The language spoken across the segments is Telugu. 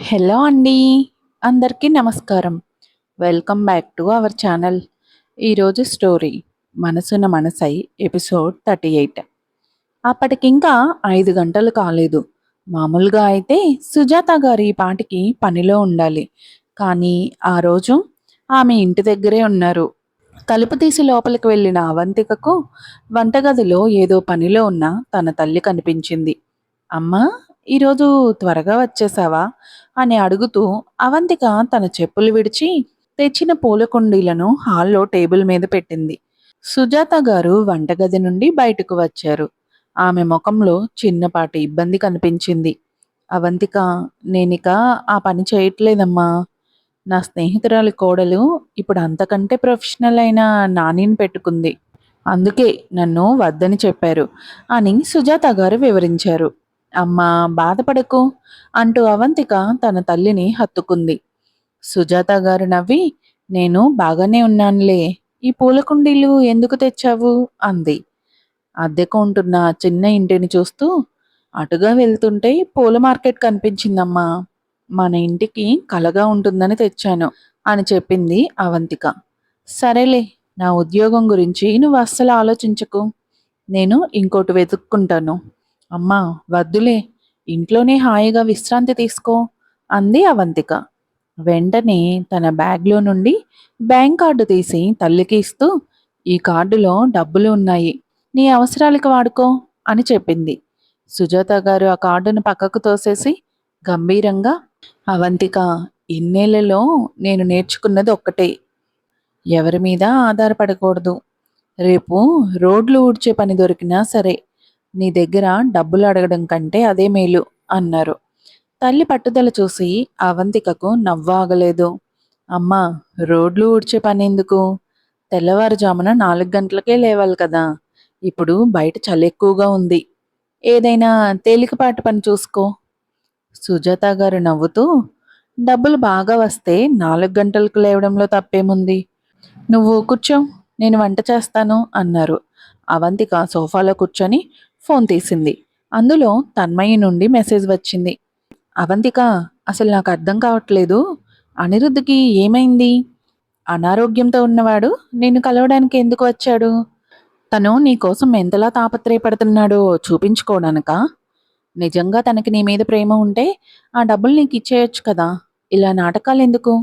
హలో అండి. అందరికీ నమస్కారం. Welcome back to our channel. ఈరోజు స్టోరీ 'మనసున మనసై' ఎపిసోడ్ 38. అప్పటికింకా 5 గంటలు కాలేదు. మామూలుగా అయితే సుజాత గారు ఈ పాటికి పనిలో ఉండాలి. కానీ ఆ రోజు ఆమె ఇంటి దగ్గరే ఉన్నారు. తలుపు తీసి లోపలికి వెళ్ళిన అవంతికకు వంటగదిలో ఏదో పనిలో ఉన్న తన తల్లి కనిపించింది. అమ్మా, ఈరోజు త్వరగా వచ్చేసావా అని అడుగుతూ అవంతిక తన చెప్పులు విడిచి తెచ్చిన పూల కుండీలను హాల్లో టేబుల్ మీద పెట్టింది. సుజాత గారు వంటగది నుండి బయటకు వచ్చారు. ఆమె ముఖంలో చిన్నపాటి ఇబ్బంది కనిపించింది. అవంతిక, నేనిక ఆ పని చేయట్లేదమ్మా. నా స్నేహితురాలి కోడలు ఇప్పుడు అంతకంటే ప్రొఫెషనల్ అయిన నానిని పెట్టుకుంది. అందుకే నన్ను వద్దని చెప్పారు అని సుజాత గారు వివరించారు. అమ్మా, బాధపడకు అంటూ అవంతిక తన తల్లిని హత్తుకుంది. సుజాత గారు నవ్వి, నేను బాగానే ఉన్నానులే, ఈ పూల కుండీలు ఎందుకు తెచ్చావు అంది. అద్దెకు ఉంటున్న చిన్న ఇంటిని చూస్తూ, అటుగా వెళ్తుంటే పూల మార్కెట్ కనిపించిందమ్మా, మన ఇంటికి కలగా ఉంటుందని తెచ్చాను అని చెప్పింది అవంతిక. సరేలే, నా ఉద్యోగం గురించి నువ్వు అస్సలు ఆలోచించకు, నేను ఇంకోటి వెతుక్కుంటాను. అమ్మా, వద్దులే, ఇంట్లోనే హాయిగా విశ్రాంతి తీసుకో అంది అవంతిక. వెంటనే తన బ్యాగ్లో నుండి బ్యాంక్ కార్డు తీసి తల్లికి ఇస్తూ, ఈ కార్డులో డబ్బులు ఉన్నాయి, నీ అవసరాలకు వాడుకో అని చెప్పింది. సుజాత గారు ఆ కార్డును పక్కకు తోసేసి గంభీరంగా, అవంతిక, ఇన్నేళ్లలో నేను నేర్చుకున్నది ఒక్కటే, ఎవరి మీద ఆధారపడకూడదు. రేపు రోడ్లు ఊడ్చే పని దొరికినా సరే నీ దగ్గర డబ్బులు అడగడం కంటే అదే మేలు అన్నారు. తల్లి పట్టుదల చూసి అవంతికకు నవ్వాగలేదు. అమ్మా, రోడ్లు ఊడ్చే పని ఎందుకు? తెల్లవారుజామున 4 గంటలకే లేవాలి కదా. ఇప్పుడు బయట చలి ఎక్కువగా ఉంది. ఏదైనా తేలికపాటి పని చూసుకో. సుజాత గారు నవ్వుతూ, డబ్బులు బాగా వస్తే 4 గంటలకు లేవడంలో తప్పేముంది? నువ్వు కూర్చో, నేను వంట చేస్తాను అన్నారు. అవంతిక సోఫాలో కూర్చొని ఫోన్ తీసింది. అందులో తన్మయి నుండి మెసేజ్ వచ్చింది. అవంతిక, అసలు నాకు అర్థం కావట్లేదు, అనిరుద్ధ్కి ఏమైంది? అనారోగ్యంతో ఉన్నవాడు నిన్ను కలవడానికి ఎందుకు వచ్చాడు? తను నీకోసం ఎంతలా తాపత్రయపడుతున్నాడో చూపించుకోవడానికా? నిజంగా తనకి నీ మీద ప్రేమ ఉంటే ఆ డబ్బులు నీకు ఇచ్చేయొచ్చు కదా. ఇలా నాటకాలు ఎందుకు?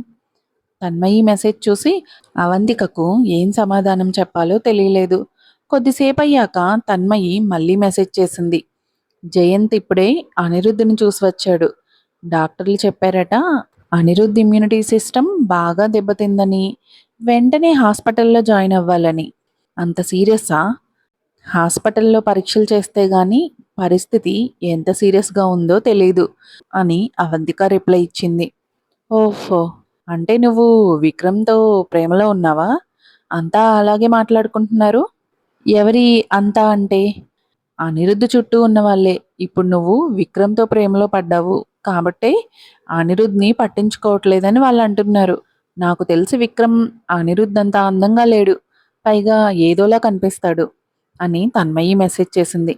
తన్మయి మెసేజ్ చూసి అవంతికకు ఏం సమాధానం చెప్పాలో తెలియలేదు. కొద్దిసేపయ్యాక తన్మయి మళ్ళీ మెసేజ్ చేసింది. జయంత్ ఇప్పుడే అనిరుద్ధిని చూసి వచ్చాడు. డాక్టర్లు చెప్పారట, అనిరుద్ధ్ ఇమ్యూనిటీ సిస్టమ్ బాగా దెబ్బతిందని, వెంటనే హాస్పిటల్లో జాయిన్ అవ్వాలని. అంత సీరియస్సా? హాస్పిటల్లో పరీక్షలు చేస్తే గాని పరిస్థితి ఎంత సీరియస్గా ఉందో తెలీదు అని అవంతిక రిప్లై ఇచ్చింది. ఓహో, అంటే నువ్వు విక్రమ్‌తో ప్రేమలో ఉన్నావా? అంతా అలాగే మాట్లాడుకుంటున్నారు. ఎవరి అంతా అంటే? అనిరుద్ధ్ చుట్టూ ఉన్నవాళ్ళే. ఇప్పుడు నువ్వు విక్రమ్‌తో ప్రేమలో పడ్డావు కాబట్టే అనిరుద్‌ని పట్టించుకోవట్లేదని వాళ్ళంటున్నారు. నాకు తెలిసి విక్రమ్ అనిరుద్ అంత అందంగా లేడు. పైగా ఏదోలా కనిపిస్తాడు అని తన్మయి మెసేజ్ చేసింది.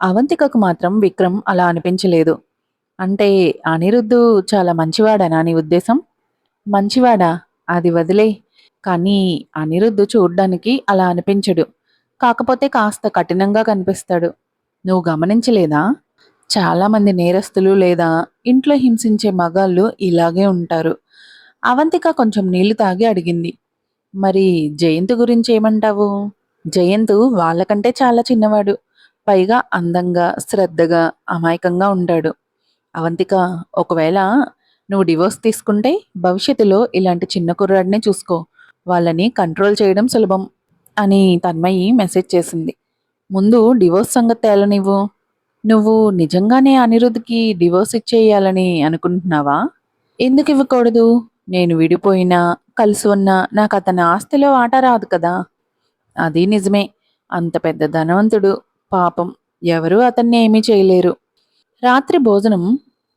అవంతికకు మాత్రం విక్రమ్ అలా అనిపించలేదు. అంటే అనిరుద్ధు చాలా మంచివాడనా నీ ఉద్దేశం? మంచివాడా? అది వదిలేయ్. కానీ అనిరుద్ధ్ చూడ్డానికి అలా అనిపించడు. కాకపోతే కాస్త కఠినంగా కనిపిస్తాడు. నువ్వు గమనించలేదా? చాలామంది నేరస్తులు లేదా ఇంట్లో హింసించే మగాళ్ళు ఇలాగే ఉంటారు. అవంతిక కొంచెం నీళ్లు తాగి అడిగింది. మరి జయంత్ గురించి ఏమంటావు? జయంత్ వాళ్ళకంటే చాలా చిన్నవాడు. పైగా అందంగా, శ్రద్ధగా, అమాయకంగా ఉంటాడు. అవంతిక, ఒకవేళ నువ్వు డివోర్స్ తీసుకుంటే భవిష్యత్తులో ఇలాంటి చిన్న కుర్రాడినే చూసుకో. వాళ్ళని కంట్రోల్ చేయడం సులభం అని తన్మయి మెసేజ్ చేసింది. ముందు డివోర్స్ సంగతి తేలనివ్వు. నువ్వు నిజంగానే అనిరుద్ధ్‌కి డివోర్స్ ఇచ్చేయాలని అనుకుంటున్నావా? ఎందుకు ఇవ్వకూడదు? నేను విడిపోయినా, కలిసి ఉన్నా నాకు అతని ఆస్తిలో వాటా రాదు కదా. అది నిజమే. అంత పెద్ద ధనవంతుడు. పాపం, ఎవరూ అతన్ని ఏమీ చేయలేరు. రాత్రి భోజనం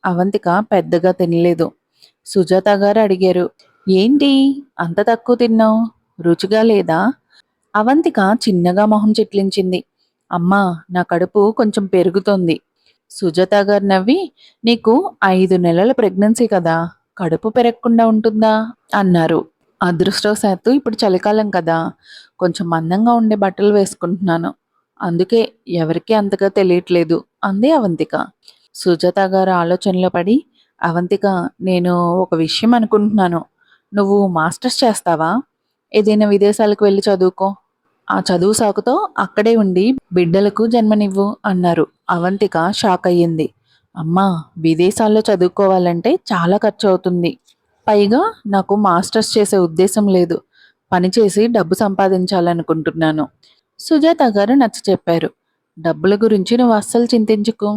అవంతిక పెద్దగా తినలేదు. సుజాత గారు అడిగారు. ఏంటి అంత తక్కువ తిన్నావు? రుచిగా లేదా? అవంతిక చిన్నగా మొహం చిట్లించింది. అమ్మా, నా కడుపు కొంచెం పెరుగుతోంది. సుజాత గారు నవ్వి, నీకు 5 నెలల ప్రెగ్నెన్సీ కదా, కడుపు పెరగకుండా ఉంటుందా అన్నారు. అదృష్టవశాత్తు ఇప్పుడు చలికాలం కదా, కొంచెం మందంగా ఉండే బట్టలు వేసుకుంటున్నాను. అందుకే ఎవరికీ అంతగా తెలియట్లేదు అంది అవంతిక. సుజాత గారు ఆలోచనలో పడి, అవంతిక, నేను ఒక విషయం అనుకుంటున్నాను. నువ్వు మాస్టర్స్ చేస్తావా? ఏదైనా విదేశాలకు వెళ్ళి చదువుకో. ఆ చదువు సాకుతో అక్కడే ఉండి బిడ్డలకు జన్మనివ్వు అన్నారు. అవంతిక షాక్ అయ్యింది. అమ్మా, విదేశాల్లో చదువుకోవాలంటే చాలా ఖర్చు అవుతుంది. పైగా నాకు మాస్టర్స్ చేసే ఉద్దేశం లేదు. పనిచేసి డబ్బు సంపాదించాలనుకుంటున్నాను. సుజాత గారు నచ్చ చెప్పారు. డబ్బుల గురించి నువ్వు అస్సలు చింతించుకో.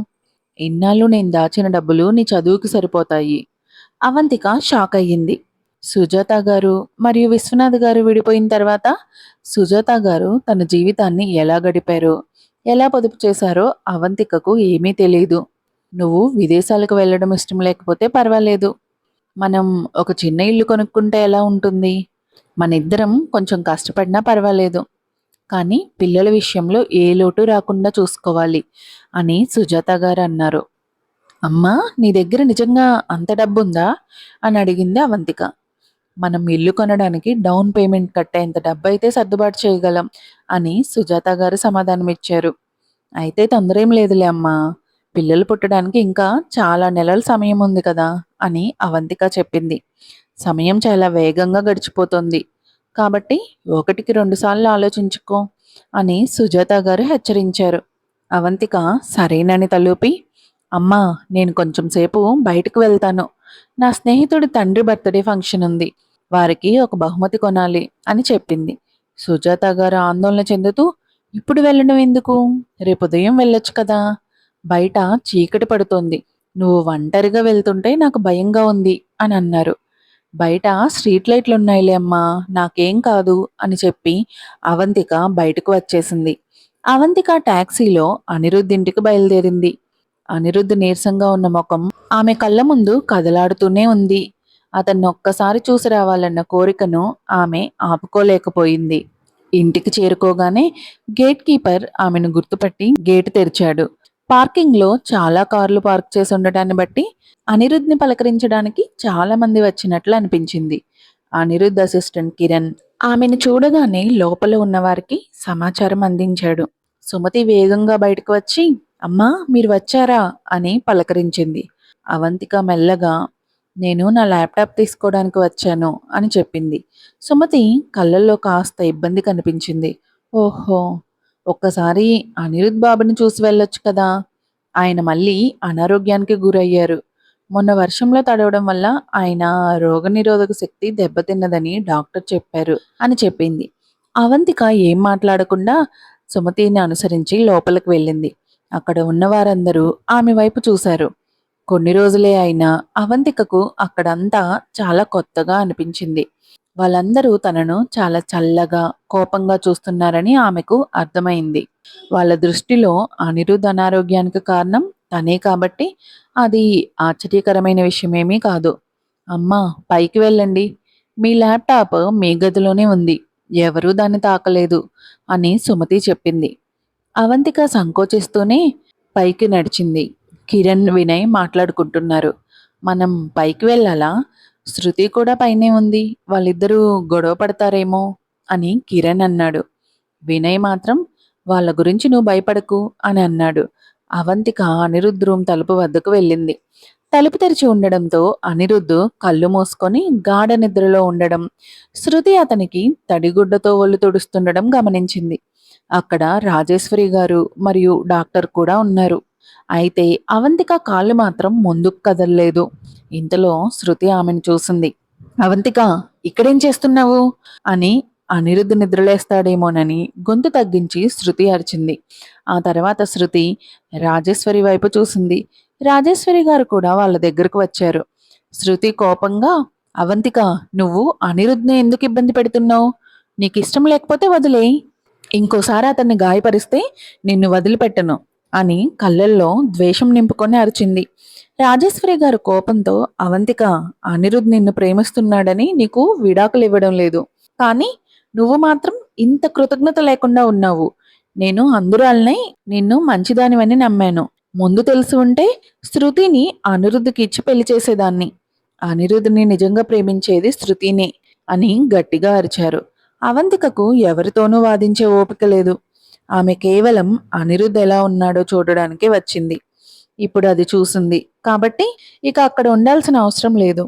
ఇన్నాళ్ళు నేను దాచిన డబ్బులు నీ చదువుకి సరిపోతాయి. అవంతిక షాక్ అయ్యింది. సుజాత గారు మరియు విశ్వనాథ్ గారు విడిపోయిన తర్వాత సుజాత గారు తన జీవితాన్ని ఎలా గడిపారో, ఎలా పొదుపు చేశారో అవంతికకు ఏమీ తెలియదు. నువ్వు విదేశాలకు వెళ్ళడం ఇష్టం లేకపోతే పర్వాలేదు. మనం ఒక చిన్న ఇల్లు కొనుక్కుంటే ఎలా ఉంటుంది? మన ఇద్దరం కొంచెం కష్టపడినా పర్వాలేదు. కానీ పిల్లల విషయంలో ఏ లోటు రాకుండా చూసుకోవాలి అని సుజాత గారు అన్నారు. అమ్మా, నీ దగ్గర నిజంగా అంత డబ్బుందా అని అడిగింది అవంతిక. మనం ఇల్లు కొనడానికి డౌన్ పేమెంట్ కట్టేంత డబ్బైతే సర్దుబాటు చేయగలం అని సుజాత గారు సమాధానమిచ్చారు. అయితే తొందర ఏం లేదులే అమ్మా, పిల్లలు పుట్టడానికి ఇంకా చాలా నెలల సమయం ఉంది కదా అని అవంతిక చెప్పింది. సమయం చాలా వేగంగా గడిచిపోతుంది కాబట్టి 1-2 సార్లు ఆలోచించుకో అని సుజాత గారు హెచ్చరించారు. అవంతిక సరేనని తలూపి, అమ్మా, నేను కొంచెం సేపు బయటకు వెళ్తాను. నా స్నేహితుడి తండ్రి బర్త్డే ఫంక్షన్ ఉంది. వారికి ఒక బహుమతి కొనాలి అని చెప్పింది. సుజాత గారు ఆందోళన చెందుతూ, ఇప్పుడు వెళ్ళడం ఎందుకు? రేపు ఉదయం వెళ్ళొచ్చు కదా. బయట చీకటి పడుతోంది. నువ్వు ఒంటరిగా వెళ్తుంటే నాకు భయంగా ఉంది అని అన్నారు. బయట స్ట్రీట్ లైట్లున్నాయిలే అమ్మా, నాకేం కాదు అని చెప్పి అవంతిక బయటకు వచ్చేసింది. అవంతిక టాక్సీలో అనిరుద్ధ్ ఇంటికి బయలుదేరింది. అనిరుద్ధ్ నీరసంగా ఉన్న ముఖం ఆమె కళ్ళ ముందు కదలాడుతూనే ఉంది. అతన్ని ఒక్కసారి చూసి రావాలన్న కోరికను ఆమె ఆపుకోలేకపోయింది. ఇంటికి చేరుకోగానే గేట్ కీపర్ ఆమెను గుర్తుపట్టి గేటు తెరిచాడు. పార్కింగ్లో చాలా కార్లు పార్క్ చేసి ఉండటాన్ని బట్టి అనిరుద్ధ్ని పలకరించడానికి చాలా మంది వచ్చినట్లు అనిపించింది. అనిరుద్ధ్ అసిస్టెంట్ కిరణ్ ఆమెను చూడగానే లోపల ఉన్నవారికి సమాచారం అందించాడు. సుమతి వేగంగా బయటకు వచ్చి, అమ్మా, మీరు వచ్చారా అని పలకరించింది. అవంతిక మెల్లగా, నేను నా ల్యాప్టాప్ తీసుకోవడానికి వచ్చాను అని చెప్పింది. సుమతి కళ్ళల్లో కాస్త ఇబ్బంది కనిపించింది. ఓహో, ఒక్కసారి అనిరుద్ బాబుని చూసి వెళ్ళొచ్చు కదా. ఆయన మళ్ళీ అనారోగ్యానికి గురయ్యారు. మొన్న వర్షంలో తడవడం వల్ల ఆయన రోగనిరోధక శక్తి దెబ్బతిన్నదని డాక్టర్ చెప్పారు అని చెప్పింది. అవంతిక ఏం మాట్లాడకుండా సుమతిని అనుసరించి లోపలికి వెళ్ళింది. అక్కడ ఉన్న వారందరూ ఆమె వైపు చూశారు. కొన్ని రోజులే అయినా అవంతికకు అక్కడంతా చాలా కొత్తగా అనిపించింది. వాళ్ళందరూ తనను చాలా చల్లగా, కోపంగా చూస్తున్నారని ఆమెకు అర్థమైంది. వాళ్ళ దృష్టిలో అనిరుద్ధ్ అనారోగ్యానికి కారణం తనే కాబట్టి అది ఆశ్చర్యకరమైన విషయమేమీ కాదు. అమ్మా, పైకి వెళ్ళండి. మీ ల్యాప్టాప్ మీ గదిలోనే ఉంది. ఎవరూ దాన్ని తాకలేదు అని సుమతి చెప్పింది. అవంతిక సంకోచిస్తూనే పైకి నడిచింది. కిరణ్, వినయ్ మాట్లాడుకుంటున్నారు. మనం పైకి వెళ్ళాలా? శృతి కూడా పైనే ఉంది. వాళ్ళిద్దరూ గొడవ పడతారేమో అని కిరణ్ అన్నాడు. వినయ్ మాత్రం వాళ్ళ గురించి నువ్వు భయపడకు అని అన్నాడు. అవంతిక అనిరుద్ధ్ రూమ్ తలుపు వద్దకు వెళ్ళింది. తలుపు తెరిచి ఉండడంతో అనిరుద్ధ్ కళ్ళు మూసుకొని గాఢ నిద్రలో ఉండడం, శృతి అతనికి తడిగుడ్డతో ఒళ్ళు తుడుస్తుండడం గమనించింది. అక్కడ రాజేశ్వరి గారు మరియు డాక్టర్ కూడా ఉన్నారు. అయితే అవంతిక కాళ్ళు మాత్రం ముందుకు కదలలేదు. ఇంతలో శృతి ఆమెను చూసింది. అవంతిక, ఇక్కడేం చేస్తున్నావు అని అనిరుద్ధ్ నిద్రలేస్తాడేమోనని గొంతు తగ్గించి శృతి అరిచింది. ఆ తర్వాత శృతి రాజేశ్వరి వైపు చూసింది. రాజేశ్వరి గారు కూడా వాళ్ళ దగ్గరకు వచ్చారు. శృతి కోపంగా, అవంతిక, నువ్వు అనిరుద్ధ్ని ఎందుకు ఇబ్బంది పెడుతున్నావు? నీకు ఇష్టం లేకపోతే వదిలేయ్. ఇంకోసారి అతన్ని గాయపరిస్తే నిన్ను వదిలిపెట్టను అని కళ్ళల్లో ద్వేషం నింపుకొని అరిచింది. రాజేశ్వరి గారు కోపంతో, అవంతిక, అనిరుద్ నిన్ను ప్రేమిస్తున్నాడని నీకు విడాకులు ఇవ్వడం లేదు. కానీ నువ్వు మాత్రం ఇంత కృతజ్ఞత లేకుండా ఉన్నావు. నేను అందురాలనై నిన్ను మంచిదానివని నమ్మాను. ముందు తెలిసి ఉంటే శృతిని అనిరుద్ధికి ఇచ్చి పెళ్లి చేసేదాన్ని. అనిరుద్ధిని నిజంగా ప్రేమించేది శృతినే అని గట్టిగా అరిచారు. అవంతికకు ఎవరితోనూ వాదించే ఓపిక లేదు. ఆమె కేవలం అనిరుద్ధ్ ఎలా ఉన్నాడో చూడడానికే వచ్చింది. ఇప్పుడు అది చూసింది కాబట్టి ఇక అక్కడ ఉండాల్సిన అవసరం లేదు.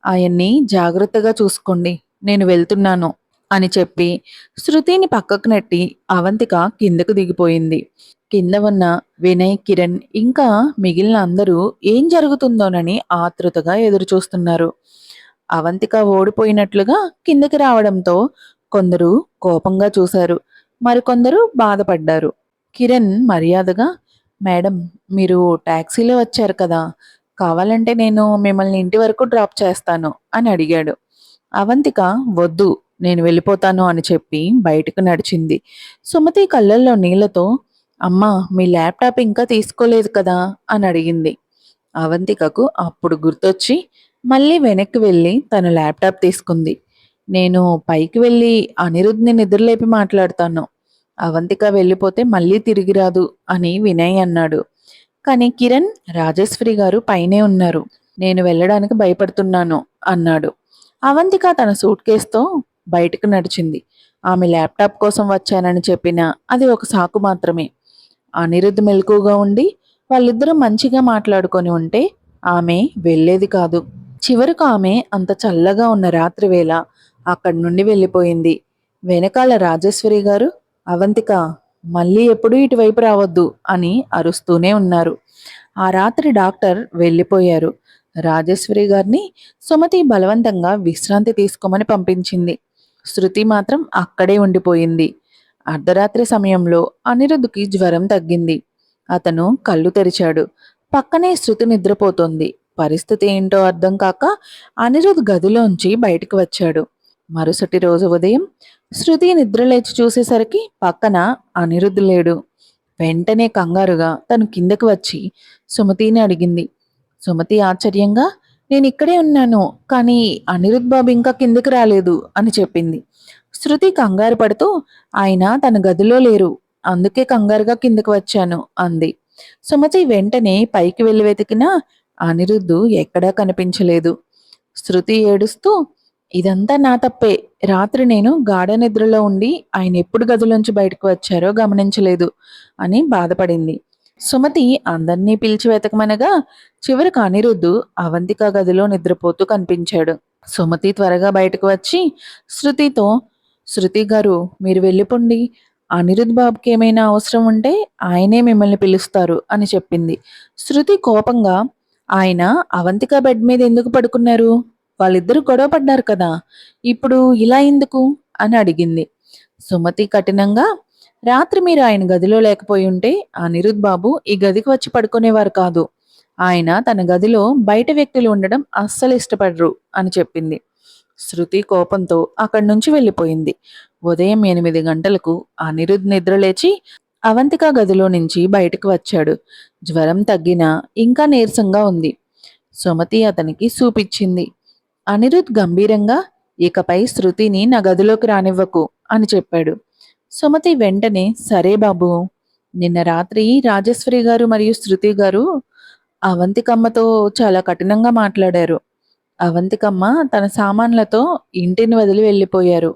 ఆయన్ని జాగ్రత్తగా చూసుకోండి, నేను వెళ్తున్నాను అని చెప్పి శృతిని పక్కకు నెట్టి అవంతిక కిందకు దిగిపోయింది. కింద ఉన్న వినయ్, కిరణ్ ఇంకా మిగిలిన అందరూ ఏం జరుగుతుందోనని ఆతృతగా ఎదురుచూస్తున్నారు. అవంతిక ఓడిపోయినట్లుగా కిందకి రావడంతో కొందరు కోపంగా చూశారు, మరికొందరు బాధపడ్డారు. కిరణ్ మర్యాదగా, మేడం, మీరు టాక్సీలో వచ్చారు కదా, కావాలంటే నేను మిమ్మల్ని ఇంటి వరకు డ్రాప్ చేస్తాను అని అడిగాడు. అవంతిక వద్దు, నేను వెళ్ళిపోతాను అని చెప్పి బయటకు నడిచింది. సుమతి కళ్ళల్లో నీళ్లతో, అమ్మా, మీ ల్యాప్టాప్ ఇంకా తీసుకోలేదు కదా అని అడిగింది. అవంతికకు అప్పుడు గుర్తొచ్చి మళ్ళీ వెనక్కి వెళ్ళి తన ల్యాప్టాప్ తీసుకుంది. నేను పైకి వెళ్ళి అనిరుద్ని నిద్రలేపి మాట్లాడతాను. అవంతిక వెళ్ళిపోతే మళ్ళీ తిరిగి రాదు అని వినయ్ అన్నాడు. కానీ కిరణ్, రాజేశ్వరి గారు పైనే ఉన్నారు, నేను వెళ్ళడానికి భయపడుతున్నాను అన్నాడు. అవంతిక తన సూట్ కేసుతో బయటకు నడిచింది. ఆమె ల్యాప్టాప్ కోసం వచ్చానని చెప్పినా అది ఒక సాకు మాత్రమే. అనిరుద్ధ్ మెలకుగా ఉండి వాళ్ళిద్దరూ మంచిగా మాట్లాడుకొని ఉంటే ఆమె వెళ్ళేది కాదు. చివరకు ఆమె అంత చల్లగా ఉన్న రాత్రి వేళ అక్కడి నుండి వెళ్ళిపోయింది. వెనకాల రాజేశ్వరి గారు, అవంతిక, మళ్ళీ ఎప్పుడూ ఇటువైపు రావద్దు అని అరుస్తూనే ఉన్నారు. ఆ రాత్రి డాక్టర్ వెళ్ళిపోయారు. రాజేశ్వరి గారిని సుమతి బలవంతంగా విశ్రాంతి తీసుకోమని పంపించింది. శృతి మాత్రం అక్కడే ఉండిపోయింది. అర్ధరాత్రి సమయంలో అనిరుద్ధ్కి జ్వరం తగ్గింది. అతను కళ్ళు తెరిచాడు. పక్కనే శృతి నిద్రపోతోంది. పరిస్థితి ఏంటో అర్థం కాక అనిరుద్ గదిలోంచి బయటకు వచ్చాడు. మరుసటి రోజు ఉదయం శృతి నిద్రలేచి చూసేసరికి పక్కన అనిరుద్ లేడు. వెంటనే కంగారుగా తను కిందకు వచ్చి సుమతిని అడిగింది. సుమతి ఆశ్చర్యంగా, నేను ఇక్కడే ఉన్నాను, కానీ అనిరుద్ బాబు ఇంకా కిందకి రాలేదు అని చెప్పింది. శృతి కంగారు పడుతూ, ఆయన తన గదిలో లేరు, అందుకే కంగారుగా కిందకు వచ్చాను అంది. సుమతి వెంటనే పైకి వెళ్ళి వెతికినా అనిరుద్ధు ఎక్కడా కనిపించలేదు. శృతి ఏడుస్తూ, ఇదంతా నా తప్పే, రాత్రి నేను గాఢ నిద్రలో ఉండి ఆయన ఎప్పుడు గదిలోంచి బయటకు వచ్చారో గమనించలేదు అని బాధపడింది. సుమతి అందర్నీ పిలిచి వెతకమనగా చివరికి అనిరుద్ధు అవంతిక గదిలో నిద్రపోతూ కనిపించాడు. సుమతి త్వరగా బయటకు వచ్చి శృతితో, శృతి గారు, మీరు వెళ్ళిపోండి, అనిరుద్ బాబుకి ఏమైనా అవసరం ఉంటే ఆయనే మిమ్మల్ని పిలుస్తారు అని చెప్పింది. శృతి కోపంగా, ఆయన అవంతిక బెడ్ మీద ఎందుకు పడుకున్నారు, వాళ్ళిద్దరూ గొడవ పడ్డారు కదా, ఇప్పుడు ఇలా ఎందుకు అని అడిగింది. సుమతి కఠినంగా, రాత్రి మీరు ఆయన గదిలో లేకపోయి ఉంటే అనిరుద్ బాబు ఈ గదికి వచ్చి పడుకునేవారు కాదు, ఆయన తన గదిలో బయట వ్యక్తులు ఉండడం అస్సలు ఇష్టపడరు అని చెప్పింది. శృతి కోపంతో అక్కడి నుంచి వెళ్ళిపోయింది. ఉదయం 8 గంటలకు అనిరుద్ నిద్రలేచి అవంతిక గదిలో నుంచి బయటకు వచ్చాడు. జ్వరం తగ్గినా ఇంకా నీరసంగా ఉంది. సుమతి అతనికి సూపిచ్చింది. అనిరుద్ గంభీరంగా, ఇకపై శృతిని నా గదిలోకి రానివ్వకు అని చెప్పాడు. సుమతి వెంటనే, సరే బాబు. నిన్న రాత్రి రాజేశ్వరి గారు మరియు శృతి గారు అవంతికమ్మతో చాలా కఠినంగా మాట్లాడారు. అవంతికమ్మ తన సామాన్లతో ఇంటిని వదిలి వెళ్ళిపోయారు.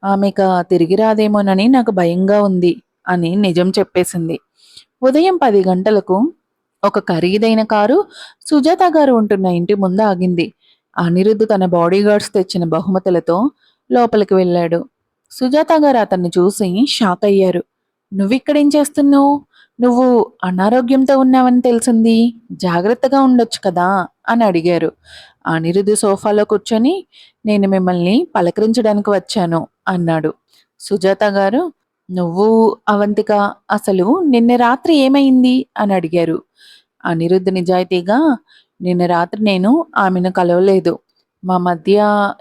ఆమెక తిరిగి రాదేమోనని నాకు భయంగా ఉంది అని నిజం చెప్పేసింది. ఉదయం 10 గంటలకు ఒక ఖరీదైన కారు సుజాత గారు ఉంటున్న ఇంటి ముందు ఆగింది. అనిరుద్ధ్ తన బాడీగార్డ్స్ తెచ్చిన బహుమతులతో లోపలికి వెళ్ళాడు. సుజాత గారు అతన్ని చూసి షాక్ అయ్యారు. నువ్విక్కడేం చేస్తున్నావు? నువ్వు అనారోగ్యంతో ఉన్నావని తెలిసింది, జాగ్రత్తగా ఉండొచ్చు కదా అని అడిగారు. అనిరుద్ధ్ సోఫాలో కూర్చొని, నేను మిమ్మల్ని పలకరించడానికి వచ్చాను అన్నాడు. సుజాత గారు, నువ్వు అవంతిక అసలు నిన్న రాత్రి ఏమైంది అని అడిగారు. అనిరుద్ధ్ నిజాయితీగా, నిన్న రాత్రి నేను ఆమెను కలవలేదు, మా మధ్య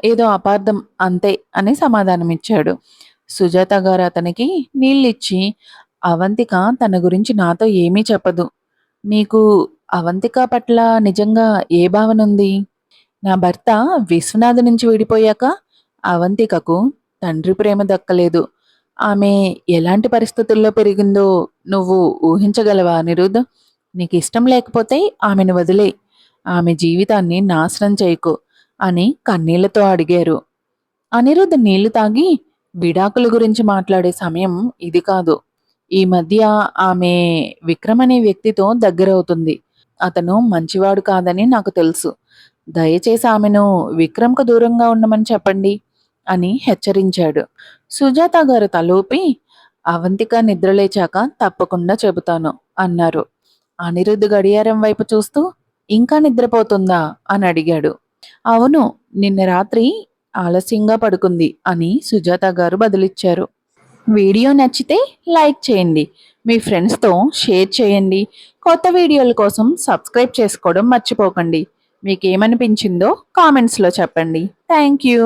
ఏదో అపార్థం అంతే అని సమాధానమిచ్చాడు. సుజాత గారు అతనికి నీళ్ళిచ్చి, అవంతిక తన గురించి నాతో ఏమీ చెప్పదు, నీకు అవంతిక పట్ల నిజంగా ఏ భావన ఉంది? నా భర్త విశ్వనాథ్ నుంచి విడిపోయాక అవంతికకు తండ్రి ప్రేమ దక్కలేదు. ఆమె ఎలాంటి పరిస్థితుల్లో పెరిగిందో నువ్వు ఊహించగలవా అనిరుద్? నీకు ఇష్టం లేకపోతే ఆమెను వదిలే, ఆమె జీవితాన్ని నాశనం చేయకు అని కన్నీళ్లతో అడిగారు. అనిరుద్ నీళ్లు తాగి, విడాకుల గురించి మాట్లాడే సమయం ఇది కాదు. ఈ మధ్య ఆమె విక్రమ్ అనే వ్యక్తితో దగ్గరవుతుంది. అతను మంచివాడు కాదని నాకు తెలుసు. దయచేసి ఆమెను విక్రమ్‌కు దూరంగా ఉండమని చెప్పండి అని హెచ్చరించాడు. సుజాత గారు తలూపి, అవంతిక నిద్రలేచాక తప్పకుండా చెబుతాను అన్నారు. అనిరుద్ గడియారం వైపు చూస్తూ, ఇంకా నిద్రపోతుందా అని అడిగాడు. అవును, నిన్న రాత్రి ఆలస్యంగా పడుకుంది అని సుజాత గారు బదులిచ్చారు. వీడియో నచ్చితే లైక్ చేయండి, మీ ఫ్రెండ్స్తో షేర్ చేయండి. కొత్త వీడియోల కోసం సబ్స్క్రైబ్ చేసుకోవడం మర్చిపోకండి. మీకేమనిపించిందో కామెంట్స్లో చెప్పండి. Thank you.